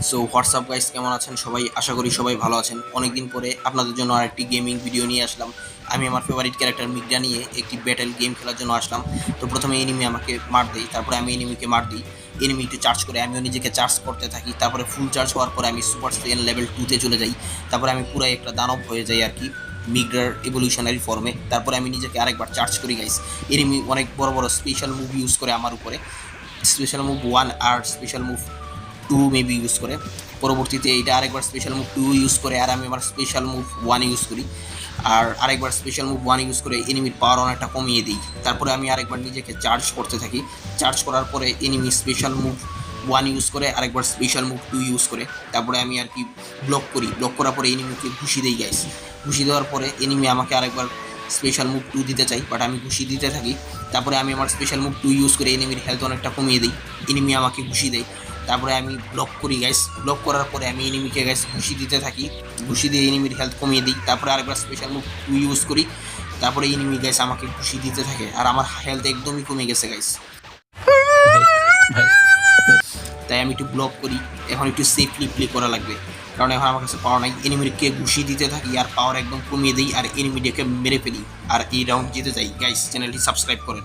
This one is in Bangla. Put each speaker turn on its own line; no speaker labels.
সো হোয়াটসঅ্যাপ গাইস, কেমন আছেন সবাই? আশা করি সবাই ভালো আছেন। অনেকদিন পরে আপনাদের জন্য আরেকটি গেমিং ভিডিও নিয়ে আসলাম। আমি আমার ফেভারিট ক্যারেক্টার মিগডা নিয়ে একটি ব্যাটেল গেম খেলার জন্য আসলাম। তো প্রথমে এনিমি আমাকে মার দেই, তারপরে আমি এনিমিকে মার দিই। এনিমি একটু চার্জ করে, আমিও নিজেকে চার্জ করতে থাকি। তারপরে ফুল চার্জ হওয়ার পরে আমি সুপার সাইয়ান লেভেল 2-তে চলে যাই। তারপরে আমি পুরাই একটা দানব হয়ে যাই আর কি, মিগডার এভলিউশনারি ফর্মে। তারপরে আমি নিজেকে আরেকবার চার্জ করি গাইস। এনিমি অনেক বড় বড় স্পেশাল মুভ ইউজ করে আমার উপরে। স্পেশাল মুভ 1 আর স্পেশাল মুভ 2 মেবি ইউজ করে। পরবর্তীতে এইটা আরেকবার স্পেশাল মুভ 2 ইউজ করে, আর আমি আমার স্পেশাল মুভ 1 ইউজ করি। আর আরেকবার স্পেশাল মুভ 1 ইউজ করে এনিমির পাওয়ার অনেকটা কমিয়ে দিই। তারপরে আমি আরেকবার নিজেকে চার্জ করতে থাকি। চার্জ করার পরে এনিমি স্পেশাল মুভ 1 ইউজ করে, আরেকবার স্পেশাল মুভ 2 ইউজ করে। তারপরে আমি আর কি ব্লক করি। ব্লক করার পরে এনিমিকে ঘুষি দেই গাইস। ঘুষি দেওয়ার পরে এনিমি আমাকে আরেকবার স্পেশাল মুভ 2 দিতে চাই, বাট আমি ঘুষি দিতে থাকি। তারপরে আমি আমার স্পেশাল মুভ 2 ইউজ করে এনিমির হেলথ অনেকটা কমিয়ে দিই। এনিমি আমাকে ঘুষি দেয়। তারপরে আমি ব্লক করি গাইস। ব্লক করার পরে আমি এনিমিকে গাইস ঘুষি দিতে থাকি। ঘুষি দিয়ে এনিমির হেলথ কমিয়ে দিই। তারপরে আরেকবার স্পেশাল মুভ 2 ইউজ করি। তারপরে এনিমি গাইস আমাকে ঘুষি দিতে থাকে, আর আমার হেলথ একদমই কমে গেছে গাইস।
ভাই ভাই ভাই
তাই আমি একটু ব্লক করি। এখন একটু সেফলি প্লে করা লাগবে, কারণ এখন আমার কাছে পাওয়ার নাই। এনিমিকে ঘুষি দিতে থাকি আর পাওয়ার একদম কমিয়ে দিই, আর এনিমিটাকে মেরে ফেলি, আর এই রাউন্ড জিতে যাই গাইস। চ্যানেলটি সাবস্ক্রাইব করেন।